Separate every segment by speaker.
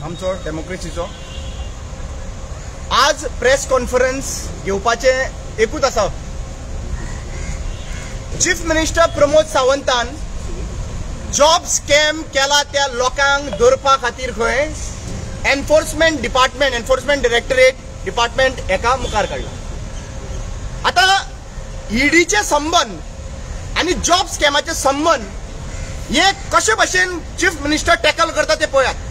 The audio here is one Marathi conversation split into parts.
Speaker 1: आमचो डेमोक्रेसीचो आज प्रेस कॉन्फरन्स घेवपाचे एकूच आसा। चीफ मिनिस्टर प्रमोद सावंतान जॉब स्कॅम केला त्या लोकांक धरपा खातीर खंय एनफोर्समेंट डायरेक्टरेट डिपार्टमेंट एका मुखार काडला। आता ईडीचे संबंध आणि जॉब स्कॅमाचे संबंध हे कशे भाशेन चीफ मिनिस्टर टॅकल करता ते पळयात।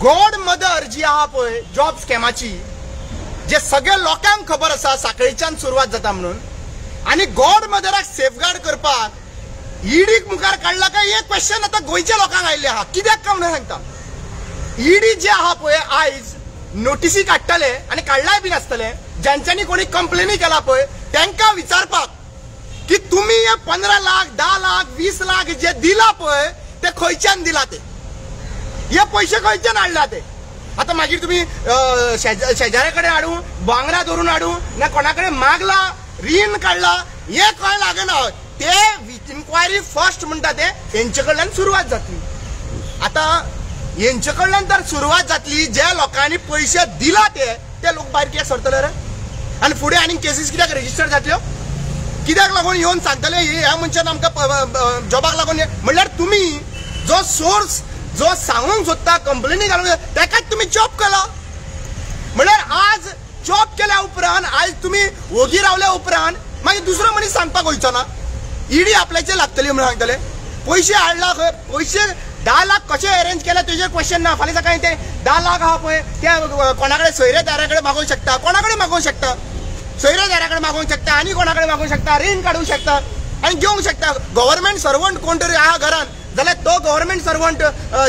Speaker 1: गॉड मदर जी आहा पळय जॉब स्कॅमाची, जे सगळे लोकांक खबर आसा साखळीच्यान सुरवात जाता म्हणून, आणि गॉड मदराक सेफगार्ड करपाक ईडीक मुखार काढला काय हे क्वेश्चन आता गोयच्या लोकांक आयिल्ले आहा। कित्याक काय म्हणून सांगता, ईडी जे आहा पळय आयज नोटिसी काडटले आणि काढलाय बी नासतले, ज्यांच्यानी कोणी कंप्लेनी केला पळय तांकां विचारपाक की तुम्ही हे 15 लाख 10 लाख 20 लाख जे दिला पळय ते खंयच्यान दिला, ते हे पैसे खंयच्यान हाडला ते। आता मागीर तुम्ही शेजाऱ्याकडे हाडू, भांगरा धरून हाडू ना कोणाकडे मागला रीण काढला हे कळ लागना। ते इन्क्वायरी फर्स्ट म्हणटा ते यांचे कडल्यान सुरवात जातली। आता यांचे कडल्यान तर सुरवात जातली, ज्या लोकांनी पैसे दिला ते लोक भायर कित्याक सरतले रे, आणि फुडें आनी केसीस कित्याक रजिस्टर जातल्यो, कित्याक लागून येवन सांगतले ह्या मनशान आमकां जॉबाक लागून, म्हणल्यार तुम्ही जो सोर्स जो सांगूंक सोदता कंप्लेनी घालूंक ताकाच तुम्ही जॉब केला। म्हणल्यार आज जॉब केल्या उपरांत आज तुम्ही ओगी रावल्या उपरांत मागीर दुसरो मनीस सांगपाक वयचो ना, ईडी आपल्याचे लागतली म्हणून सांगतले। पैसे हाडला खंय, पैसे 10 लाख कशे अरेंज केले तेजेर क्वेश्चन ना। फाल्यां सकाळी ते 10 लाख आहा पळय ते कोणाकडे सोयरेदाराकडे मागूंक शकता, कोणाकडे मागूंक शकता, सोयरेदाराकडे मागूंक शकता आणि कोणाकडे मागूंक शकता, रीण काढूंक शकता आणि घेवंक शकता। गव्हर्नमेंट सर्वंट कोण तरी आहा घरान जाल्यार तो गव्हर्नमेंट सर्वंट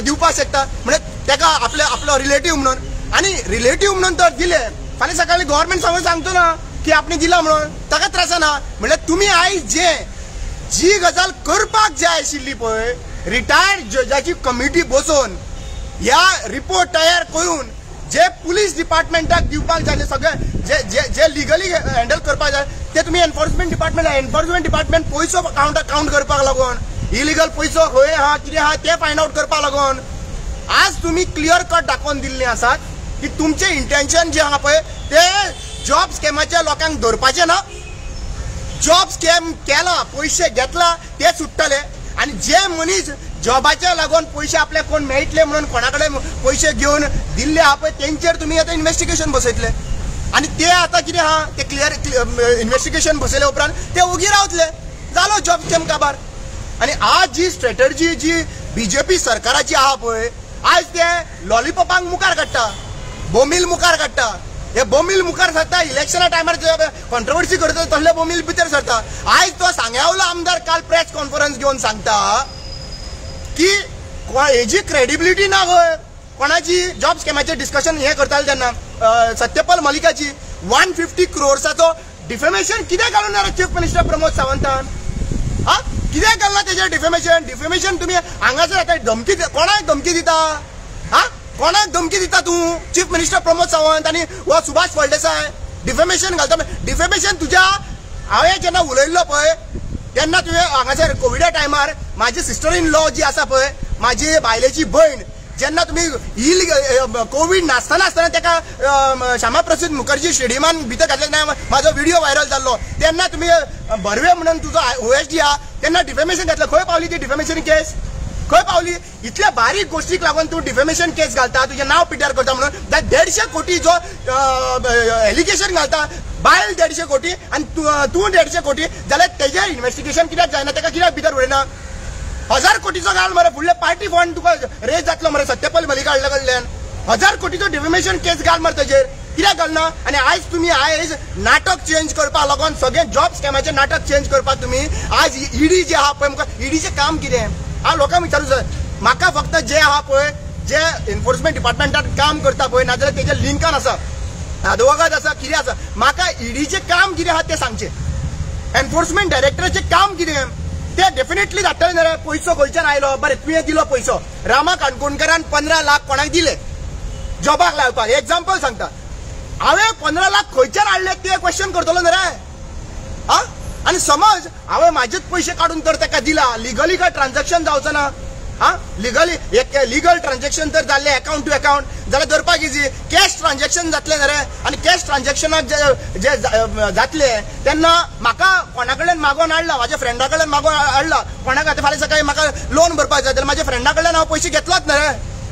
Speaker 1: दिवपाक शकता, म्हणजे ताका आपलो रिलेटिव्ह म्हणून, आणि रिलेटिव्ह म्हणून तर दिले फाल्यां सकाळी गव्हर्नमेंट सांगतो ना की आपण दिला म्हणून ताका त्रास ना। म्हणजे तुम्ही आयज जी गजाल करपाक जाय आशिल्ली पळय रिटायर्ड जजाची कमिटी बसोवन ह्या रिपोर्ट तयार करून जे पुलीस डिपार्टमेंटाक दिवपाक जाय सगळे जे लिगली हँडल करपाक जाय ते तुम्ही एनफोर्समेंट डिपार्टमेंट पयसो काउंट करपाक लागून, इलिगल पैसो खंय आहा कितें आहा ते फायंड आउट करपाक लागून आज तुम्ही क्लियर कट दाखोवन दिल्ले आसात की तुमचे इंटेंशन जे आहा पळय ते जॉब स्कॅमाच्या लोकांक धरपाचे ना। जॉब स्कॅम केला, पैसे घेतला ते सुट्टले, आणि जे मनीस जॉबाच्या लागून पैसे आपले कोण मेळटले म्हणून कोणाकडे पैसे घेऊन दिल्ले आहा पळय तेंचेर तुम्ही आता इन्व्हेस्टिगेशन बसयतले, आणि ते आता कितें आहा ते क्लियर इन्व्हेस्टिगेशन बसयल्या उपरांत ते ओगी रावतले, जालो जॉब स्कॅम काबार। आणि आज जी स्ट्रॅटर्जी जी बीजेपी सरकाराची आहा पळय आज ते लॉलीपॉपांक मुखार काडटा, बोमील मुखार काडटा, हे बोमील मुखार सरता इलेक्शना टायमार कॉन्ट्रोवर्सी करता तसले बोमील भितर सरता। आज तो सांग्यावलो आमदार काल प्रेस कॉन्फरन्स घेवन सांगता की हेजी क्रेडिबिलिटी ना खंय, कोणाची जॉब स्कॅमाचे डिस्कशन हे करताले तेन्ना सत्यपाल मलिकाची 150 crores डिफेमेशन कित्याक घालून चीफ मिनिस्टर प्रमोद सावंतान, हा कित्याक घालना तेजेर डिफेमेशन तुम्ही हांगासर आता धमकी कोणाक धमकी दिता, हा कोणाक धमकी दिता तू चीफ मिनिस्टर प्रमोद सावंत आणि व सुभाष फळदेसाय डिफेमेशन घालता। डिफेमेशन तुझ्या हांवें जेन्ना उलयल्लो पळय तेन्ना तुवें हांगासर कोविडा टायमार म्हाजी सिस्टर इन लॉ जी आसा पळय म्हाजी बायलेची भयण जेन्ना तुम्ही कोविड नासतना ताका श्यामाप्रसाद मुखर्जी स्टेडियमान भितर घातले म्हाजो व्हिडिओ व्हायरल जाल्लो तेन्ना तुम्ही बर्वे म्हणून तुजो OSD आहा तेन्ना डिफेमेशन घातलं। खंय पावली ती डिफेमेशन केस, खंय पावली? इतल्या बारीक गोष्टीक लागून तू डिफेमेशन केस घालता, तुझे नाव पिड्यार करता म्हणून 150 कोटी जो एलिगेशन घालता, बायल 150 कोटी आणि तू 150 कोटी जाल्यार तेजेर इन्व्हेस्टिगेशन कित्याक जायना, ताका कित्याक भितर उडयना? 1000 कोटीचो घाल मरे, फुडले पार्टी फंड तुका रेज जातलो मरे सत्यपाल मलिका कडल्यान, 1000 कोटीचो डिफेमेशन केस घाल मरे तेजेर, कित्याक घालना? आणि आज तुम्ही नाटक चेंज करपाक लागून सगळे जॉब स्कॅमाचे नाटक चेंज करपाक तुम्ही आज ईडी जे आहा पळय म्हाका ईडीचें काम कितें हांव लोकांक विचारूं जाय। म्हाका फक्त जे आहा पळय जे एनफोर्समेंट डिपार्टमेंटात काम करता पळय नाजाल्यार तेजे लिंकान आसा अदवगाद आसा कितें आसा, म्हाका ईडीचें काम कितें आहा तें सांगचें, एनफोर्समेंट डायरेक्टराचें काम कितें ते डेफिनेटली धाडटले जाल्यार पयसो खंयच्यान आयलो, बरें तुवें दिलो पयसो, रामा काणकोणकरान 15 लाख कोणाक दिले जॉबाक लावपाक, एग्जाम्पल सांगता, हांवें 15 लाख खंयच्यान हाडले ते क्वेश्चन करतलो न्ही रे, हा? आणि समज हांवें म्हाजेच पैसे काढून तर ताका दिला, लिगली काय ट्रान्झॅक्शन जावचो ना, हा लिगली एक लिगल ट्रान्झॅक्शन तर जाल्ले अकाउंट टू अकाउंट जाल्यार धरपाक इजी कॅश ट्रान्झॅक्शन जातले रे आनी कॅश ट्रान्झॅक्शनाक जे जातले तेन्ना म्हाका कोणा कडल्यान मागोन हाडला म्हाज्या फ्रेंडा कडल्यान मागोन हाडला कोणाक आतां फाल्यां सकाळी म्हाका लोन भरपाक जाय जाल्यार म्हाज्या फ्रेंडा कडल्यान हांव पयशे घेतलोच न्ही रे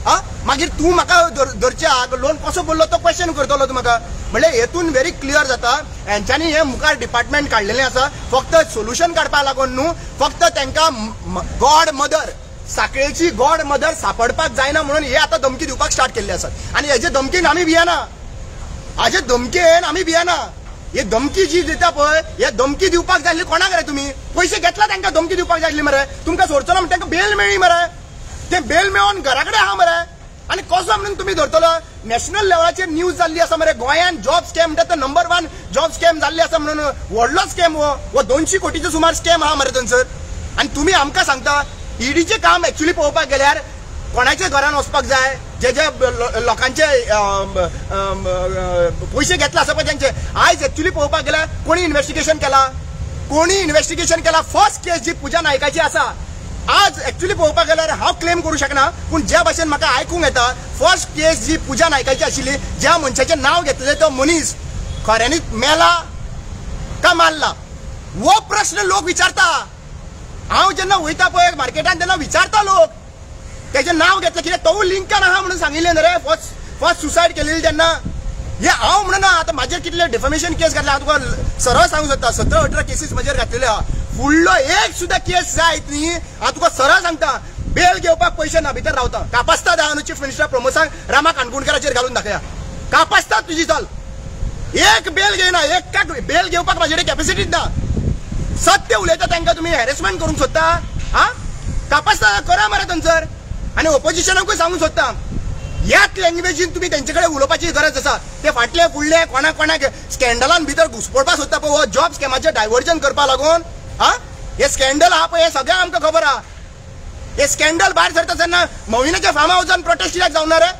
Speaker 1: हा मागीर तूं म्हाका धरच्या लोन कसो बोल्लो तो क्वेश्चन करतलो तूं म्हाका म्हणजे हेतून व्हेरी क्लियर जाता हेंच्यांनी हे मुखार डिपार्टमेंट काडलेलें आसा फक्त सोल्युशन काडपाक लागून न्हू फक्त तांकां गॉड मदर साखळेची गॉड मदर सापडपाक जायना म्हणून हे आता धमकी दिवपाक स्टार्ट केल्ले आसात आनी हेजे धमकीन आमी भियेना हाजे धमकेन आमी भियेना हे धमकी जी दिता पळय हे धमकी दिवपाक जाय आसली कोणाक रे तुमी पयशे घेतला तांकां धमकी दिवपाक जाय आसली मरे तुमकां सोडचो ना म्हणटा तांकां बेल मेळ्ळी मरे ते बेल मेळोन घरा कडेन आहा मरे आनी कसो म्हणून तुमी धरतलो नॅशनल लेवलाचेर न्यूज जाल्ली आसा मरे गोंयान जॉब स्कॅम म्हणटा तो नंबर 1 जॉब स्कॅम जाल्ली आसा म्हणून व्हडलो स्कॅम हो 200 कोटीचो सुमार स्कॅम आहा मरे थंयसर आनी तुमी आमकां सांगता ईडीचे काम एक्चुअली पळोवपाक गेल्यार कोणाच्या घरान वचपाक जाय जे जे लोकांचे पयशे घेतला आसा पळय तांचे आयज एक्चुअली पळोवपाक गेल्यार कोणी इन्व्हेस्टिगेशन केला फर्स्ट केस जी पूजा नायकाची आसा आज एक्चुअली पळोवपाक गेल्यार हांव क्लेम करूं शकना पूण ज्या भाशेन म्हाका आयकूंक येता फर्स्ट केस जी पूजा नायकाची आशिल्ली ज्या मनशाचें नांव घेतलें तो मनीस खऱ्यांनीच मेला का मारला हो प्रश्न लोक विचारता हांव जेन्ना वयता पळय मार्केटान तेन्ना विचारता लोक तेजें नांव घेतलें कित्याक तो लिंकान आहा म्हणून सांगिल्लें न्ही रे फर्स्ट सुसायड केलेली तेन्ना हे हांव म्हणना आतां म्हाजेर कितले डिफॅमेशन केस घातले हांव तुका सरळ सांगूंक सोदता 17-18 केसीस म्हाजेर घातलेले आहा फुडलो एक सुद्धा केस जायत न्ही हांव तुका सरळ सांगता बेल घेवपाक पयशे ना भितर रावता कापास्ता दा चीफ मिनिस्टर प्रमोद सांग रामा काणकोणकाराचेर घालून दाखया कापास्ता तुजी चल एक बेल घेयना एक बेल घेवपाक म्हाजे कडेन कॅपेसिटीच ना सत्य उलयता तांकां तुमी हॅरेसमेंट करूंक सोदता हा कापास्ता करा मरे थंयसर आनी ऑपोजिशनाकूय सांगूंक सोदता ह्याच लँग्वेजीन तुमी तेंचे कडेन उलोवपाची गरज आसा ते फाटले फुडले कोणाक स्कॅन्डलान भितर घुसपडपाक सोदता पळय हो जॉब स्कॅमाचें डायव्हर्जन करपा लागून हा हे स्कॅन्डल आहा पळय हे सगळें आमकां खबर आहा हे स्कॅन्डल भायर सरता तेन्ना मविनाच्या फार्म हावसान प्रोटेस्ट कित्याक जावना रे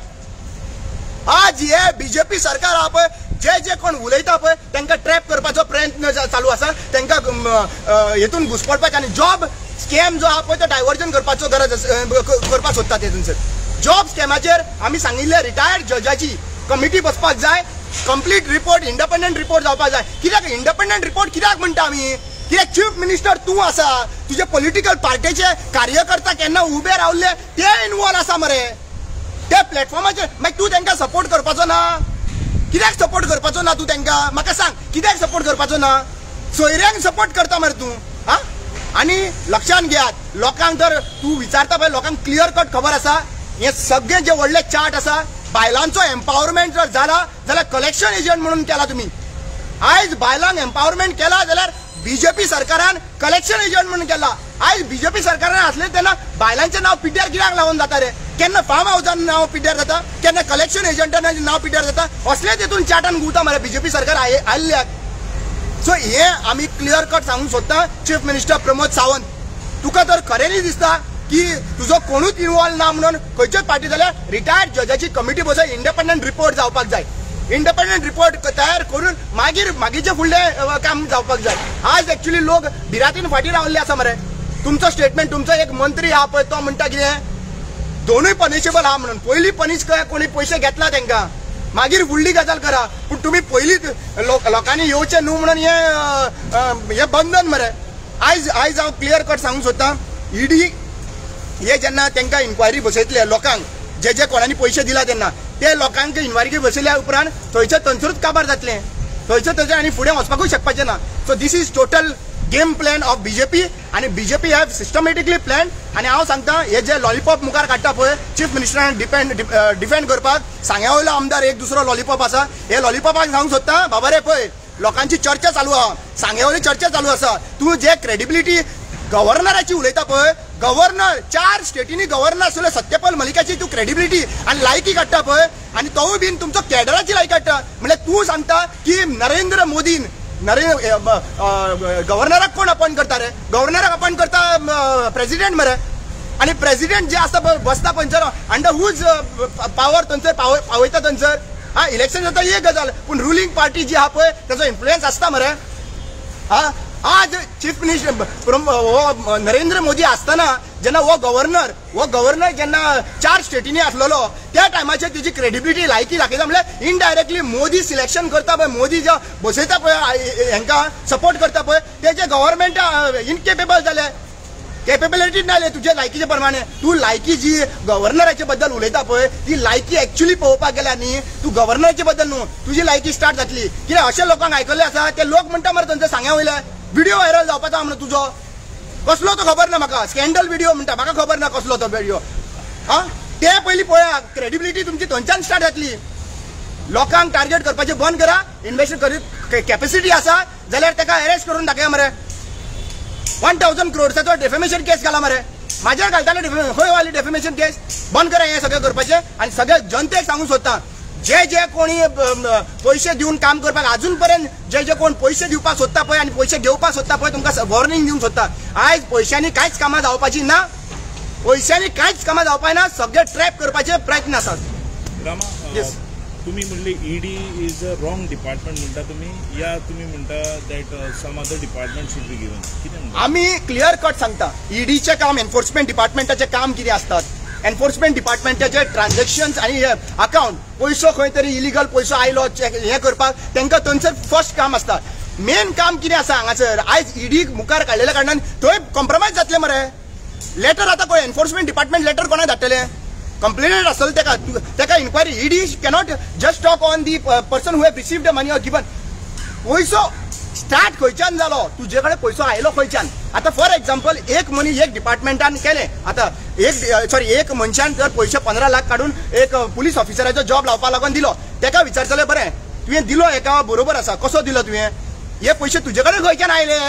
Speaker 1: आज हे बीजेपी सरकार आहा पळय जे जे कोण उलयता पळय तांकां ट्रॅप करपाचो प्रयत्न चालू आसा तांकां हेतून घुसपडपाचें आनी जॉब स्कॅम जो आहा पळय तो डायव्हर्जन करपाचो गरज करपाक सोदता ते थंयसर जॉब स्कॅमाचेर आमी सांगिल्ले रिटायर्ड जजाची कमिटी बसपाक जाय कंप्लीट रिपोर्ट इंडिपेंडंट रिपोर्ट जावपाक जाय कित्याक इंडिपेंडंट रिपोर्ट कित्याक म्हणटा आमी कित्याक चीफ मिनिस्टर तूं आसा तुजे पॉलिटिकल पार्टीचे कार्यकर्ता केन्ना उबे रावल्ले ते इन्वॉल्व आसा मरे त्या प्लॅटफॉर्माचेर मागीर तूं तांकां सपोर्ट करपाचो ना कित्याक सपोर्ट करपाचो ना तूं तांकां म्हाका सांग कित्याक सपोर्ट करपाचो ना सोयऱ्यांक सपोर्ट करता मरे तूं हा आनी लक्षांत घेयात लोकांक तर तूं विचारता पळय लोकांक क्लियर कट खबर आसा हे सगळे जे व्हडले चार्ट आसा बायलांचो एम्पावरमेंट जर जाला जाल्यार कलेक्शन एजंट म्हणून केला तुमी आयज बायलांक एम्पावरमेंट केला जाल्यार बीजेपी सरकारान कलेक्शन एजंट म्हणून केला आयज बीजेपी सरकारान आसले तेन्ना बायलांचें नांव पिड्ड्यार कित्याक लावून जाता रे केन्ना फार्म हावसान नांव पिड्ड्यार जाता केन्ना कलेक्शन एजंटान नांव पिड्ड्यार जाता असले तेतून चार्टान गुंवता मरे बीजेपी सरकार आयिल्ल्याक सो हे आमी क्लियर कट सांगूंक सोदता चीफ मिनिस्टर प्रमोद सावंत तुका तर खरेंनी दिसता की तुजो कोणूच इन्वॉल्व ना म्हणून खंयच्याच पार्टी जाल्यार रिटायर्ड जजाची कमिटी बसय इंडिपेंडंट रिपोर्ट जावपाक जाय इंडिपेंडंट रिपोर्ट तयार करून मागीरचे फुडले काम जावपाक जाय आज एक्चुअली लोक भिरांतीन फाटीं रावल्ले आसा मरे तुमचो स्टेटमेंट तुमचो एक मंत्री आहा पळय तो म्हणटा कितें दोनूय पनिशेबल आहा म्हणून पयलीं पनिश कोणी पयशे घेतला तांकां मागीर फुडली गजाल करा पूण तुमी पयलींच लोकांनी येवचे न्हू म्हणून हे बंधन मरे आयज हांव क्लियर कट सांगूंक सोदता ईडी हे जेन्ना तांकां इन्क्वायरी बसयतले लोकांक जे जे कोणांनी पयशे दिला तेन्ना ते लोकांक इन्क्वायरी बसयल्या उपरांत थंयचे थंयसरूच काबार जातले थंयचे आनी फुडें वचपाकूय शकपाचें ना so this is total game plan of BJP आनी बीजेपी हॅव सिस्टमॅटिकली प्लॅन आनी हांव सांगता हे जे लॉलिपॉप मुखार काडटा पळय चीफ मिनिस्टरान डिफेंड करपाक सांग्या वयलो आमदार एक दुसरो लॉलिपॉप आसा हे लॉलिपॉपाक सांगूंक सोदता बाबा रे पळय लोकांची चर्चा चालू आहा सांग्या वयली चर्चा चालू आसा तूं जे क्रेडिबिलिटी गव्हर्नराची उलयता पळय गव्हर्नर 4 स्टेटींनी गव्हर्नर आसले सत्यपाल मलिकाची तू क्रेडिबिलिटी आनी लायकी काडटा पळय आनी तोवूय बीन तुमचो कॅडराची लायकी काडटा म्हणजे तूं सांगता की नरेंद्र मोदीन गव्हर्नराक कोण अपॉइंट करता रे गव्हर्नराक अपॉइंट करता प्रेसिडेंट मरे आनी प्रेसिडेंट जे आसता पळय बसता थंयसर अंडर हूज पावर थंयसर पावयता थंयसर हा इलेक्शन जाता एक गजाल पूण रुलींग पार्टी जी आहा पळय ताचो इन्फ्लुएन्स आसता मरे हा आज चीफ मिनिस्टर नरेंद्र मोदी असताना जेन्ना हो गव्हर्नर जेन्ना 4 स्टेटींनी असलेलो त्या टायमाचेर तिची क्रेडिबिलिटी लायकी दाखयता म्हणजे इनडायरेक्टली मोदी सिलेक्शन करता पळय, मोदी जो बसयता पळय हांकां सपोर्ट करता पळय तेजे गव्हर्नमेंट इनकेपेबल जाले, केपेबिलिटी नाले तुझ्या लायकीचे प्रमाणे. तू लायकी जी गव्हर्नराचे बद्दल उलयता पळय ती लायकी एक्चुअली पळोवपाक गेल्या न्ही तू गव्हर्नराचे बद्दल न्हू तुझी लायकी स्टार्ट जातली. कित्याक अशा लोकांक आयकल्ले आसा ते लोक म्हणटा मरे तांचे सांग्या वयले व्हिडिओ व्हायरल जावपाचो म्हणून तुजो कसलो तो खबर ना म्हाका, स्कॅन्डल व्हिडिओ म्हणटा म्हाका खबर ना कसलो तो व्हिडिओ. ते पयलीं पळया क्रेडिबिलिटी तुमची थंयच्यान स्टार्ट जातली. लोकांक टार्गेट करपाचें बंद करा. इन्व्हेस्ट करी कॅपॅसिटी आसा जाल्यार ताका अरेस्ट करून दाखया मरे. 1000 crores डेफेमेशन केस घाला मरे, माझ्यावर घालताले खंय वाली डेफेमेशन केस. बंद करा हे सगळें करपाचें. आनी सगळ्या जनतेक सांगूंक सोदता जे कोणी पैसे दिवन काम करपाक अजून पर्यंत जे कोण पैसे दिवपाक सोदता पळय आनी पैसे घेवपाक सोदता पळय तुमकां वॉर्निंग दिवंक सोदता. आयज पैशांनी कांयच कामां जावपाची ना, पैशांनी कांयच कामां जावपाय ना, सगळे ट्रॅप करपाचे प्रयत्न आसात.
Speaker 2: तुम्ही म्हणले ED is a wrong department म्हणता तुम्ही या तुम्ही म्हणता that some other department should be given कितें
Speaker 1: आमी क्लियर कट सांगता ईडीचे काम एन्फोर्समेंट डिपार्टमेंटाचे काम कितें आसतात. एन्फोर्समेंट डिपार्टमेंटाचे ट्रान्झॅक्शन्स आणि अकाउंट पैसो खंय तरी इलिगल पैसो आयलो हे करपाक तांकां थंयसर फर्स्ट काम आसता. मेन काम कितें आसा हांगासर आयज ईडी मुखार काडलेल्या कारणान थंय कॉम्प्रोमायज जातले मरे. लेटर आतां पळय एन्फोर्समेंट डिपार्टमेंट लेटर कोणाक धाडटले कंप्लेनेंट असेल तेका inquiry. ED cannot just talk on the person who have received money or given. पैसो स्टार्ट खंयच्यान जालो तुजे कडेन पैसो आयलो खंयच्यान. आता फॉर एक्झाम्पल एक मनी एक डिपार्टमेंटान केले आता एक मनशान जर पैसे 15 लाख काढून एक पुलीस ऑफिसराचो जॉब लावपा लागून दिलो तेका विचारतले बरें तुवें दिलो एका बरोबर आसा कसो दिलो तुवें हे पैसे तुजे कडेन खंयच्यान आयले.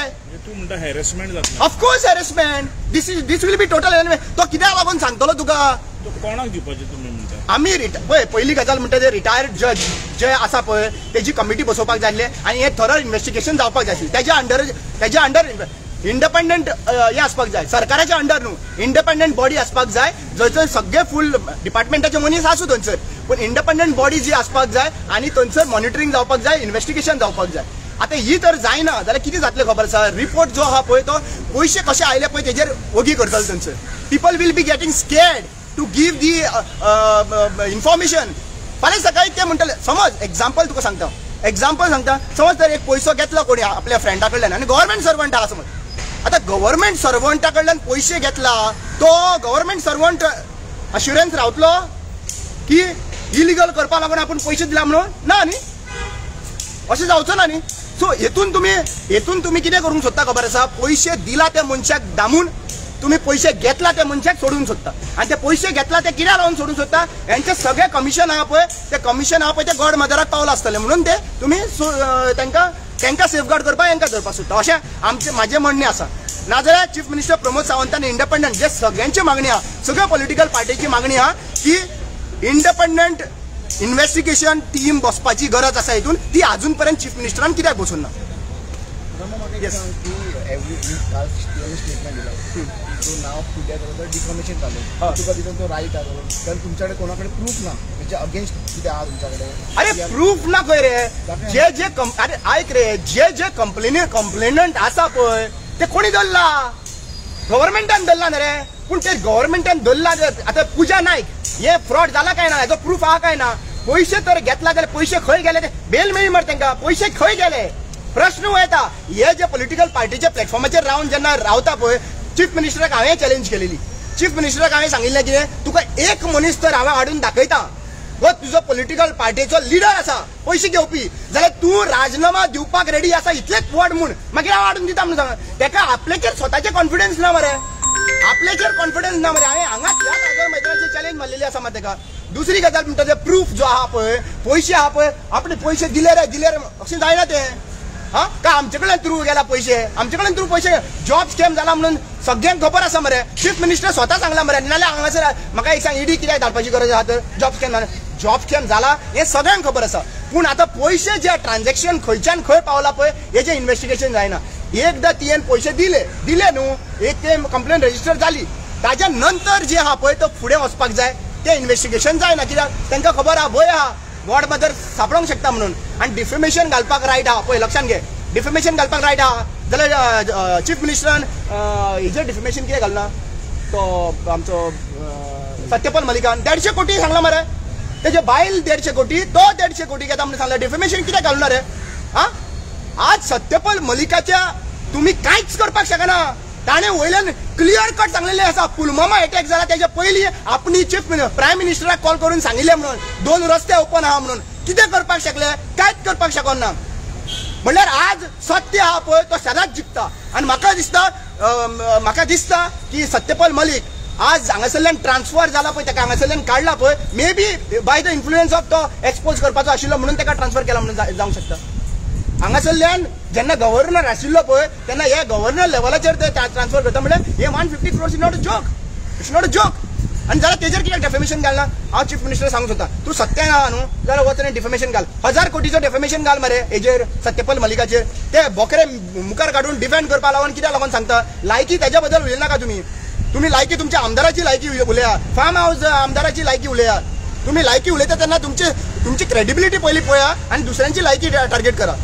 Speaker 2: तू म्हणटा हॅरेसमेंट जाता.
Speaker 1: Of course harassment this will be total. तो कित्याक लागून सांगतलो तुका
Speaker 2: कोणाक दिवपाचे तुम्ही म्हणटा.
Speaker 1: आमी पळय पयली गजाल म्हणटा ते रिटायर्ड जज जे आसा पळय तेजी कमिटी बसोवपाक जाय आसले आनी हे थरर इन्व्हेस्टिगेशन जावपाक जाय आसली. तेज्या अंडर इंडिपेंडंट हे आसपाक जाय सरकाराच्या अंडर न्हू इंडिपेंडंट बॉडी आसपाक जाय जंय सगळे फूल डिपार्टमेंटाचे मनीस आसूं थंयसर पूण इंडिपेंडंट बॉडी जी आसपाक जाय आनी थंयसर मॉनिटरींग जावपाक जाय इन्व्हेस्टिगेशन जावपाक जाय. आता ही तर जायना जाल्यार कितें जातलें खबर आसा. रिपोर्ट जो आहा पळय तो पयशे कशे आयले पळय तेजेर वगी करतले थंयसर. People will be getting scared to give the information. फाल्यां सकाळी ते म्हणटले समज एक्झाम्पल तुका सांगता समज तर एक पैसो घेतलो कोणी आपल्या फ्रेंडा कडल्यान आनी गव्हर्नमेंट सर्वंट आहा समज. आता गव्हर्नमेंट सर्वंटा कडल्यान पैसे घेतला तो गव्हर्नमेंट सर्वंट अश्युरन्स रावतलो की इलिगल करपा लागून आपण पैसे दिला म्हणून ना न्ही अशें जावचो ना न्ही. सो हेतून तुम्ही कितें करूंक सोदता खबर आसा पैसे दिला त्या मनशाक दामून तुम्ही पैसे घेतला त्या मनशाक सोडूंक सोदता आनी ते पैसे घेतला ते कित्याक लागून सोडूंक सोदता यांचे सगळे कमिशन आहा पळय ते कमिशन आहा पळय ते गॉड मदराक पावला आसतले म्हणून ते तुम्ही तांकां सेफगार्ड करपाक हांकां धरपाक सोदता अशें म्हाजें म्हणणें आसा. नाजाल्यार चीफ मिनिस्टर प्रमोद सावंतान इंडिपेंडंट जे सगळ्यांची मागणी आहा सगळ्या पॉलिटिकल पार्टीची मागणी आहा की इंडिपेंडंट इन्व्हेस्टिगेशन टीम बसपाची गरज आसा हितून ती अजून पर्यंत चीफ मिनिस्टरान कित्याक बसून ना.
Speaker 3: नाव फुट्या डिफॉर्मेशन चालू तुका तिथून तो राईट आलो कारण तुमच्याकडे कोणाकडे प्रूफ ना म्हणजे अगेन्स्ट किती आहा तुमच्याकडे.
Speaker 1: अरे प्रूफ ना खंय रे जे अरे आयक रे जे कंप्लेनंट आसा पळय ते कोणी धरला गव्हर्नमेंटान धरला ना रे पूण ते गव्हर्नमेंटान धरला आता पूजा नायक हे फ्रॉड जाला काय ना हेजो प्रूफ आहा काय ना. पैसे तर घेतला जाल्यार पैसे खंय गेले ते बेल मेळ्ळी मरे तांकां पैसे खंय गेले प्रश्न येता. हे जे पॉलिटिकल पार्टीच्या प्लॅटफॉर्माचेर रावन जेन्ना रावता पळय चीफ मिनिस्टराक हांवें चॅलेंज केलेली. चीफ मिनिस्टराक हांवें सांगिल्लें कितें तुका एक मनीस तर हांवें हाडून दाखयता हो तुजो पॉलिटिकल पार्टीचो लिडर आसा पैसे घेवपी जाल्यार तूं राजीनामा दिवपाक रेडी आसा इतलेच व्हड म्हूण मागीर हांव हाडून दिता म्हणून सांग. ताका आपल्याचेर स्वताचें कॉन्फिडन्स ना मरे हांवें हांगाच ह्या सागर मैदानाची चॅलेंज मारलेली आसा मात ताका. दुसरी गजाल म्हणटा ते प्रूफ जो आहा पळय पैसे आहा पळय आपणे पैसे दिले रे अशें जायना तें. का आमचे कडल्यान थ्रू गेला पैसे आमचे कडल्यान थ्रू पैसे जॉब स्कॅम जाला म्हणून सगळ्यांक खबर आसा मरे. चीफ मिनिस्टर स्वता सांगला मरे नाल्यार हांगासर म्हाका एक सांग ईडी कित्याक धाडपाची गरज आहा तर जॉब स्कॅम जाला हे सगळ्यांक खबर आसा. पूण आतां पैसे जे ट्रान्झॅक्शन खंयच्यान खंय पावला पळय हेजे इन्व्हेस्टिगेशन जायना. एकदां तियेन पैसे दिले न्हू एक ते कंप्लेन रजिस्टर जाली ताज्या नंतर जे आहा पळय तो फुडें वचपाक जाय ते इन्व्हेस्टिगेशन जायना कित्याक तांकां खबर आहा भंय आहा गॉड मदर सापडोंक शकता म्हणून. आनी डिफेमेशन घालपाक रायट आहा पळय लक्षांत घे डिफेमेशन घालपाक रायट आहा जाल्यार चीफ मिनिस्टरान हेजेर डिफेमेशन कितें घालना तो आमचो सत्यपाल मलिकान 150 कोटी सांगला मरे तेजे बायल 150 कोटी तो 150 कोटी घेता म्हणून सांगला डिफेमेशन कितें घालना रे हा आज सत्यपाल मलिकाच्या तुम्ही कांयच करपाक शकना ताणें वयल्यान क्लियर कट सांगलेलें आसा पुलवामा अटॅक जाला तेच्या पयलीं आपणी चीफ प्रायम मिनिस्टराक कॉल करून सांगिल्लें म्हणून 2 रस्ते ओपन आहा म्हणून कितें करपाक शकले कांयच करपाक शकना म्हणल्यार आज सत्य आहा पळय तो सदांच जिखता आनी म्हाका दिसता की सत्यपाल मलीक आज हांगासरल्यान ट्रान्सफर जाला पळय ताका हांगासरल्यान काडला पळय may be by the influence of तो एक्सपोज करपाचो आशिल्लो म्हणून ताका ट्रान्सफर केला म्हणून जावंक शकता हांगासरल्यान जेन्ना गव्हर्नर आशिल्लो पळय तेन्ना हे गव्हर्नर लेवलाचेर ते ट्रान्सफर करता म्हणल्यार हे 150 crores is not a joke it's not a joke आनी जाल्यार तेजेर कित्याक डेफेमेशन घालना हांव चीफ मिनिस्टर सांगूंक सोदता तूं सत्य आहा न्हू जाल्यार वचून डिफेमेशन घाल 1000 कोटीचो डेफेमेशन घाल मरे हेजेर सत्यपाल मलिकाचेर ते बोकरे मुखार काडून डिफेंड करपा लागून कित्याक लागून सांगता लायकी तेज्या बद्दल उलयनाका तुम्ही लायकी तुमच्या आमदाराची लायकी उलया फार्म हाऊस आमदाराची लायकी उलया तुम्ही लायकी उलयता तेन्ना तुमची क्रेडिबिलिटी पयली पळया आनी दुसऱ्यांची लायकी टार्गेट करा